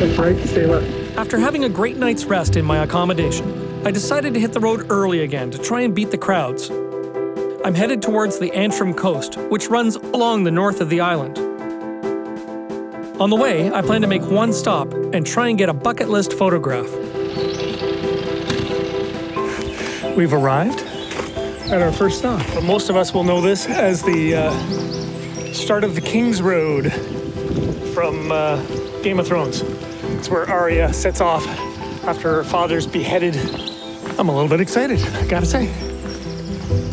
Look right, stay left. After having a great night's rest in my accommodation, I decided to hit the road early again to try and beat the crowds. I'm headed towards the Antrim Coast, which runs along the north of the island. On the way, I plan to make one stop and try and get a bucket list photograph. We've arrived at our first stop. But most of us will know this as the start of the King's Road from Game of Thrones. It's where Arya sets off after her father's beheaded. I'm a little bit excited, I gotta say.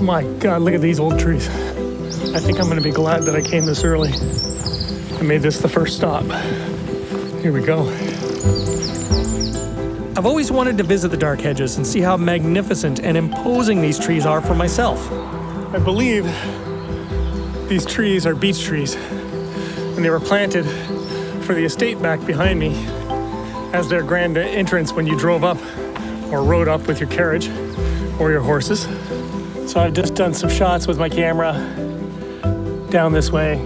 My God, look at these old trees. I think I'm gonna be glad that I came this early. I made this the first stop. Here we go. I've always wanted to visit the Dark Hedges and see how magnificent and imposing these trees are for myself. I believe these trees are beech trees, and they were planted for the estate back behind me as their grand entrance when you drove up or rode up with your carriage or your horses. So I've just done some shots with my camera down this way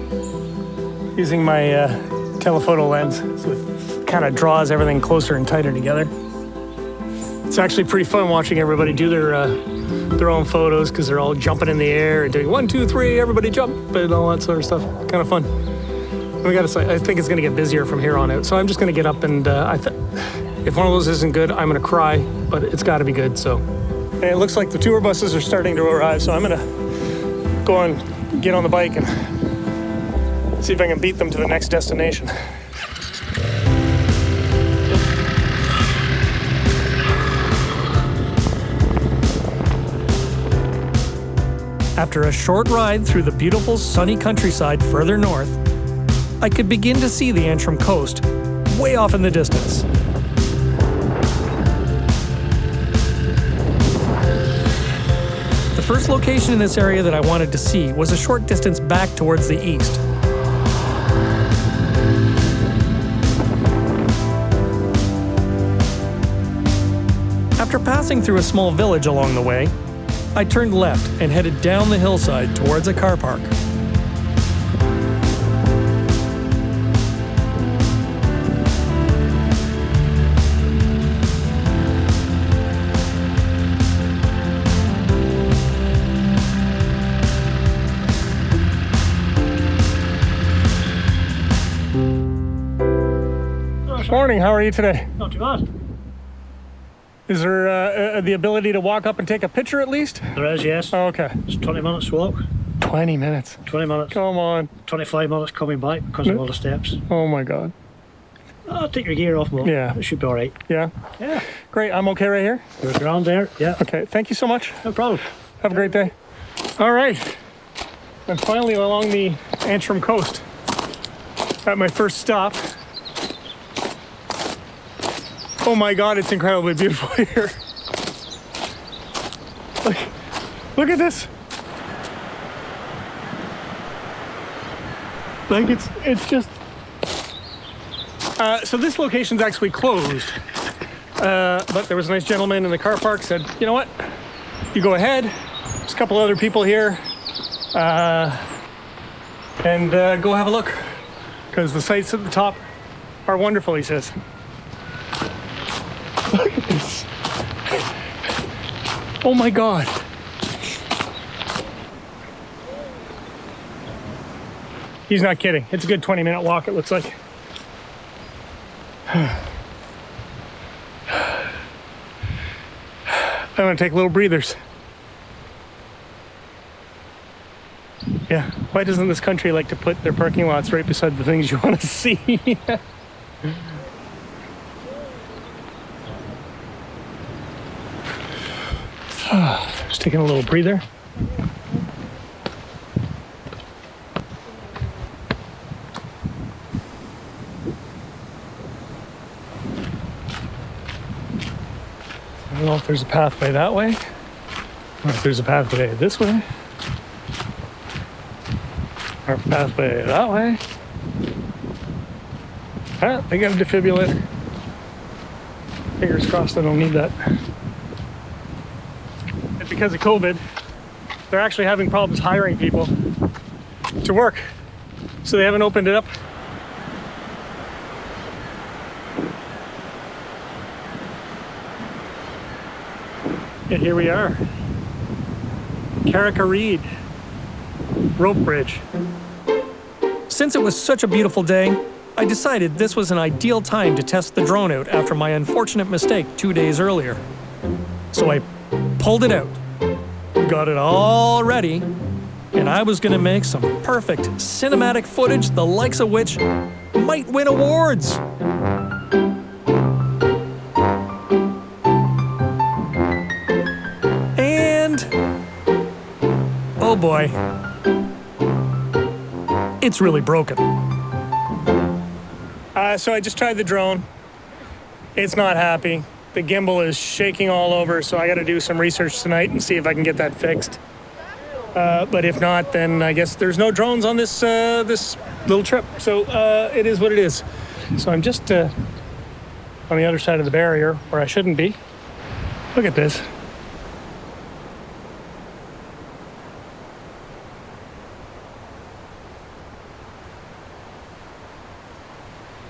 using my telephoto lens, so it kind of draws everything closer and tighter together. It's actually pretty fun watching everybody do their own photos because they're all jumping in the air and doing 1, 2, 3, everybody jump and all that sort of stuff. Kind of fun. And I gotta say, I think it's gonna get busier from here on out. So I'm just gonna get up and if one of those isn't good, I'm gonna cry, but it's gotta be good, so. And it looks like the tour buses are starting to arrive, so I'm gonna go and get on the bike and see if I can beat them to the next destination. After a short ride through the beautiful sunny countryside further north, I could begin to see the Antrim Coast way off in the distance. The first location in this area that I wanted to see was a short distance back towards the east. After passing through a small village along the way, I turned left and headed down the hillside towards a car park. Morning, how are you today? Not too bad. Is there the ability to walk up and take a picture at least? There is, yes. Oh, okay. It's 20 minutes walk. 20 minutes? 20 minutes. Come on. 25 minutes coming back because of all the steps. Oh my God. Oh, take your gear off, Mo. Yeah. It should be all right. Yeah? Yeah. Great, I'm okay right here? You're ground there, yeah. Okay, thank you so much. No problem. Have a great day. All right. I'm finally along the Antrim Coast at my first stop. Oh my God, it's incredibly beautiful here. Look at this. Like it's just. So this location's actually closed, but there was a nice gentleman in the car park said, you know what, you go ahead. There's a couple other people here, and go have a look, because the sights at the top are wonderful, he says. Look at this. Oh my God. He's not kidding. It's a good 20-minute walk, it looks like. I'm gonna take little breathers. Yeah, why doesn't this country like to put their parking lots right beside the things you want to see? Just taking a little breather. I don't know if there's a pathway that way, or if there's a pathway this way, or a pathway that way. Ah, I got a defibrillator. Fingers crossed I don't need that. And because of COVID, they're actually having problems hiring people to work, so they haven't opened it up. And here we are. Carrick-a-Rede rope bridge. Since it was such a beautiful day, I decided this was an ideal time to test the drone out after my unfortunate mistake 2 days earlier. So I pulled it out, got it all ready, and I was gonna make some perfect cinematic footage, the likes of which might win awards. And oh boy, it's really broken. So I just tried the drone. It's not happy. The gimbal is shaking all over, so I got to do some research tonight and see if I can get that fixed. But if not, then I guess there's no drones on this this little trip. So it is what it is. So I'm just on the other side of the barrier where I shouldn't be. Look at this.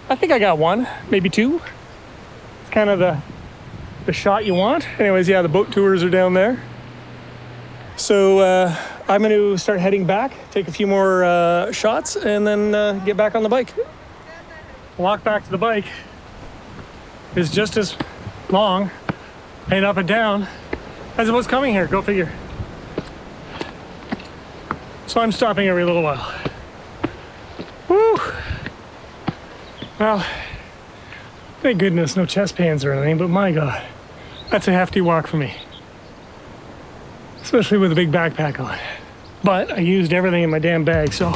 I think I got one, maybe two. It's kind of the shot you want. Anyways, yeah, the boat tours are down there. So I'm going to start heading back, take a few more shots, and then get back on the bike. Walk back to the bike is just as long and up and down as it was coming here. Go figure. So I'm stopping every little while. Woo! Well, thank goodness no chest pains or anything, but my God, that's a hefty walk for me. Especially with a big backpack on. But I used everything in my damn bag, so.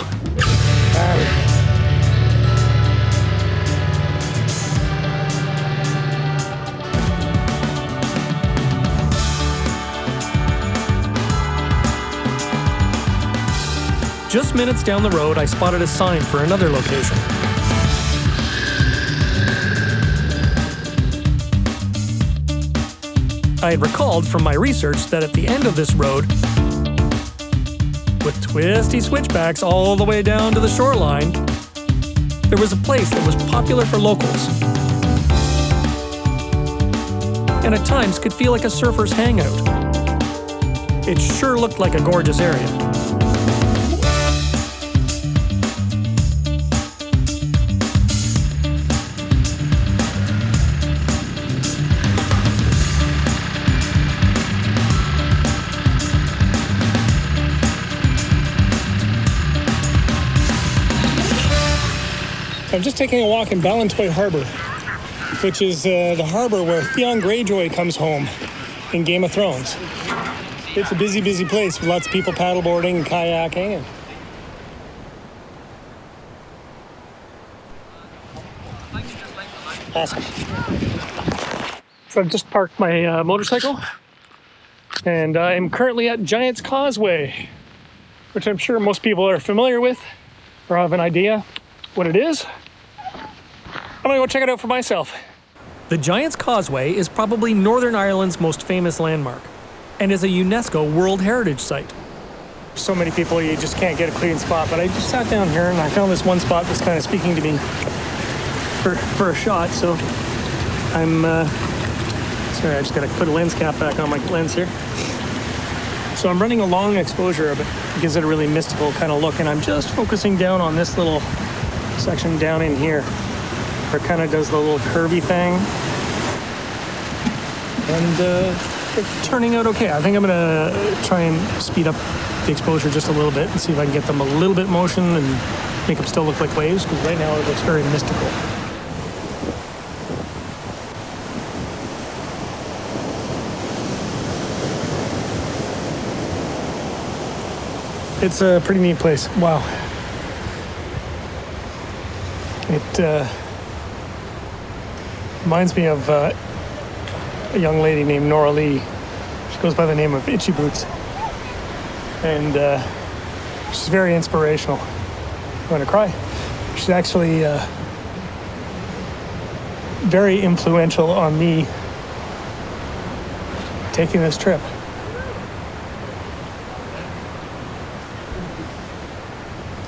Just minutes down the road, I spotted a sign for another location. I had recalled from my research that at the end of this road, with twisty switchbacks all the way down to the shoreline, there was a place that was popular for locals, and at times could feel like a surfer's hangout. It sure looked like a gorgeous area. I'm just taking a walk in Ballintoy Harbour, which is the harbour where Theon Greyjoy comes home in Game of Thrones. It's a busy, busy place with lots of people paddleboarding and kayaking. Awesome. So I've just parked my motorcycle, and I'm currently at Giants Causeway, which I'm sure most people are familiar with or have an idea what it is. I'm gonna go check it out for myself. The Giants Causeway is probably Northern Ireland's most famous landmark and is a UNESCO World Heritage Site. So many people, you just can't get a clean spot, but I just sat down here and I found this one spot that's kind of speaking to me for a shot, so I'm sorry, I just gotta put a lens cap back on my lens here. So I'm running a long exposure of it. It gives it a really mystical kind of look, and I'm just focusing down on this little section down in here where it kind of does the little curvy thing, and it's turning out okay. I think I'm gonna try and speed up the exposure just a little bit and see if I can get them a little bit motion and make them still look like waves, because right now it looks very mystical. It's a pretty neat place. Wow. It reminds me of a young lady named Nora Lee. She goes by the name of Itchyboots. And she's very inspirational. I'm going to cry. She's actually very influential on me taking this trip.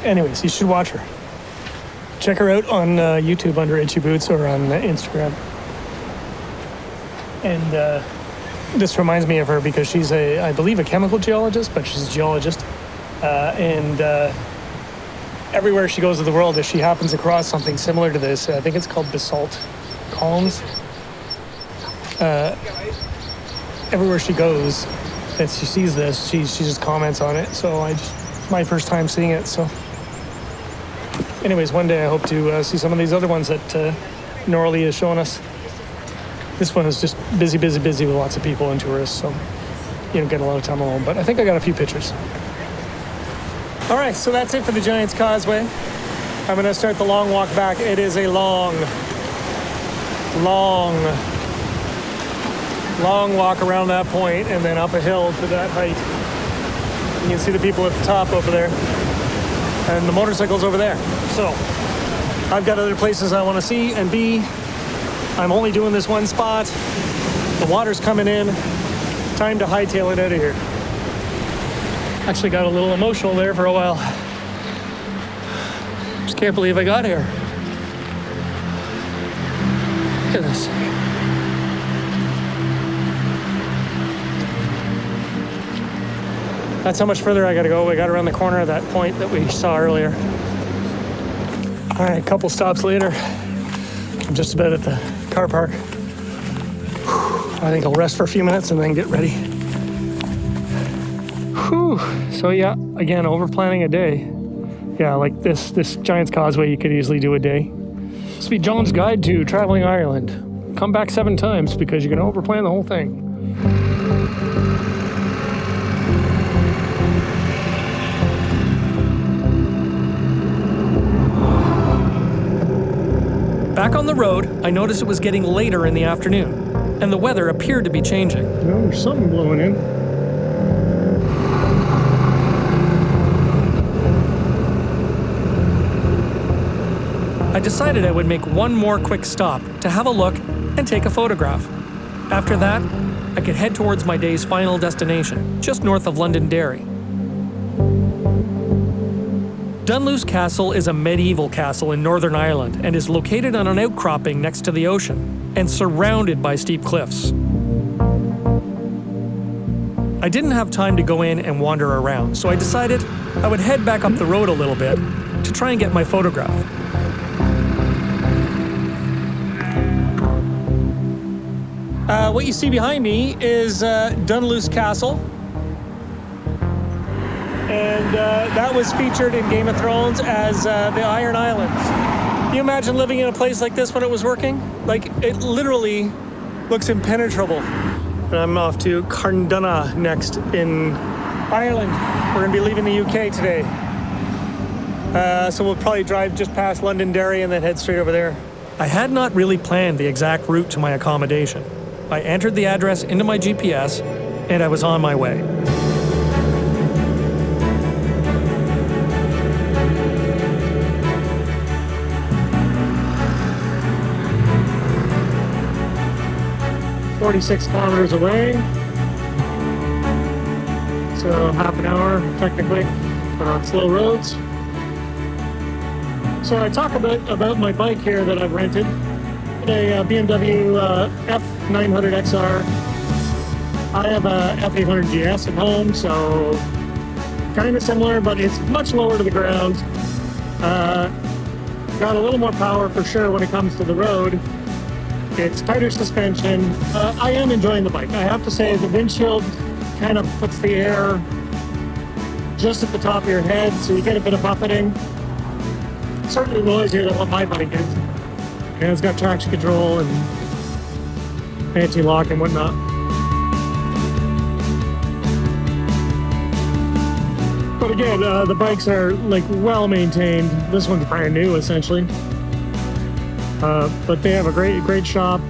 Anyways, you should watch her. Check her out on YouTube under Itchyboots or on Instagram. And this reminds me of her because she's I believe a chemical geologist, but she's a geologist. And everywhere she goes in the world, if she happens across something similar to this, I think it's called basalt columns. Everywhere she goes, that she sees this, she just comments on it. So it's my first time seeing it. So, anyways, one day I hope to see some of these other ones that Norley is showing us. This one is just busy with lots of people and tourists, so you don't get a lot of time alone. But I think I got a few pictures. All right, so that's it for the Giants Causeway. I'm going to start the long walk back. It is a long walk around that point and then up a hill to that height. You can see the people at the top over there and the motorcycles over there. So I've got other places I want to see and be. I'm only doing this one spot. The water's coming in. Time to hightail it out of here. Actually got a little emotional there for a while. Just can't believe I got here. Look at this. That's how much further I gotta go. We got around the corner of that point that we saw earlier. All right, a couple stops later. I'm just about at the car park. I think I'll rest for a few minutes and then get ready. Whew. So yeah, again, over planning a day. Yeah, like this Giants Causeway, you could easily do a day. This will be John's Guide to Traveling Ireland. Come back 7 times because you're gonna overplan the whole thing. Back on the road, I noticed it was getting later in the afternoon, and the weather appeared to be changing. Well, there's something blowing in. I decided I would make one more quick stop to have a look and take a photograph. After that, I could head towards my day's final destination, just north of Londonderry. Dunluce Castle is a medieval castle in Northern Ireland and is located on an outcropping next to the ocean and surrounded by steep cliffs. I didn't have time to go in and wander around, so I decided I would head back up the road a little bit to try and get my photograph. What you see behind me is Dunluce Castle. And that was featured in Game of Thrones as the Iron Islands. Can you imagine living in a place like this when it was working? Like, it literally looks impenetrable. And I'm off to Carndonagh next in Ireland. We're gonna be leaving the UK today. So we'll probably drive just past Londonderry and then head straight over there. I had not really planned the exact route to my accommodation. I entered the address into my GPS and I was on my way. "46 kilometers away, so half an hour technically, but on slow roads." So I talk a bit about my bike here that I've rented. A BMW F900 XR. I have a F800 GS at home, so kind of similar, but it's much lower to the ground. Got a little more power for sure when it comes to the road. It's tighter suspension. I am enjoying the bike. I have to say the windshield kind of puts the air just at the top of your head, so you get a bit of buffeting. Certainly noisier than what my bike is. And it's got traction control and anti-lock and whatnot. But again, the bikes are like well maintained. This one's brand new essentially. But they have a great shop,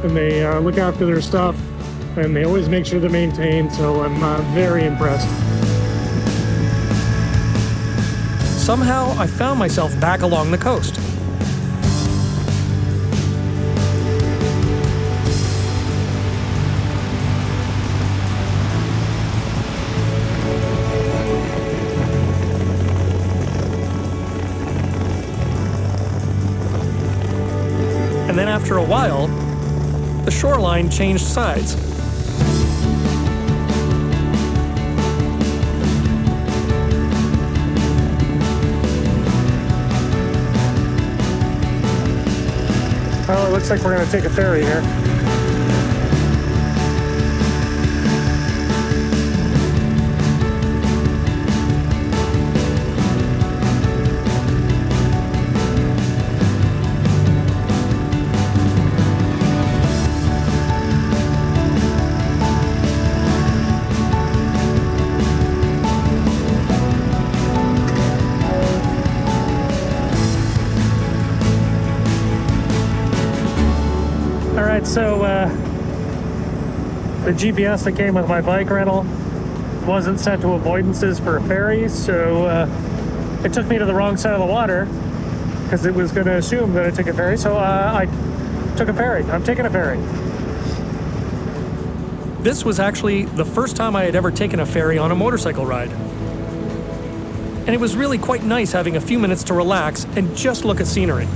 and they look after their stuff, and they always make sure they're maintained, so I'm very impressed. Somehow, I found myself back along the coast. And then after a while, the shoreline changed sides. looks like we're going to take a ferry here. So the GPS that came with my bike rental wasn't set to avoidances for a ferry, so it took me to the wrong side of the water because it was going to assume that I took a ferry. So I took a ferry. I'm taking a ferry. This was actually the first time I had ever taken a ferry on a motorcycle ride. And it was really quite nice having a few minutes to relax and just look at scenery.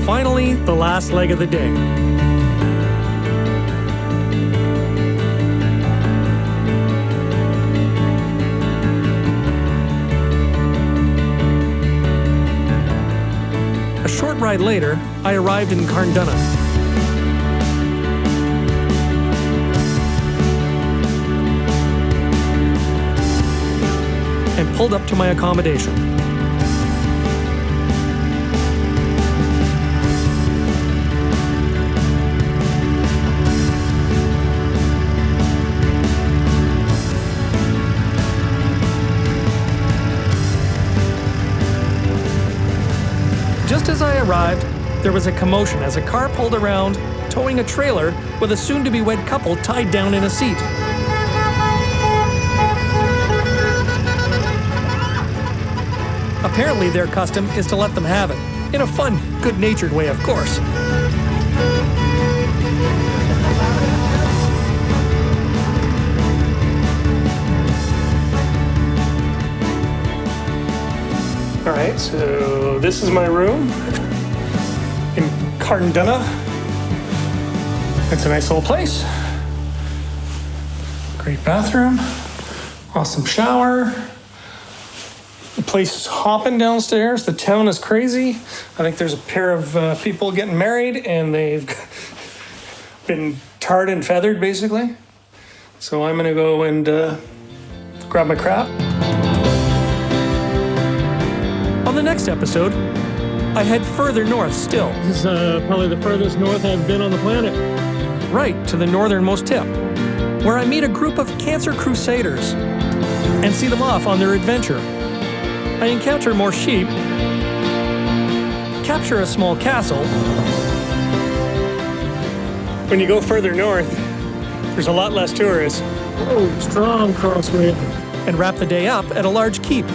Finally, the last leg of the day. A short ride later, I arrived in Carndonagh. And pulled up to my accommodation. Just as I arrived, there was a commotion as a car pulled around, towing a trailer with a soon-to-be-wed couple tied down in a seat. Apparently their custom is to let them have it, in a fun, good-natured way, of course. Alright, so this is my room in Carndonagh. It's a nice little place. Great bathroom. Awesome shower. The place is hopping downstairs. The town is crazy. I think there's a pair of people getting married and they've been tarred and feathered, basically. So I'm gonna go and grab my crap. On the next episode, I head further north still. This is probably the furthest north I've been on the planet. Right to the northernmost tip, where I meet a group of cancer crusaders and see them off on their adventure. I encounter more sheep, capture a small castle. When you go further north, there's a lot less tourists. Oh, strong crosswind. And wrap the day up at a large keep.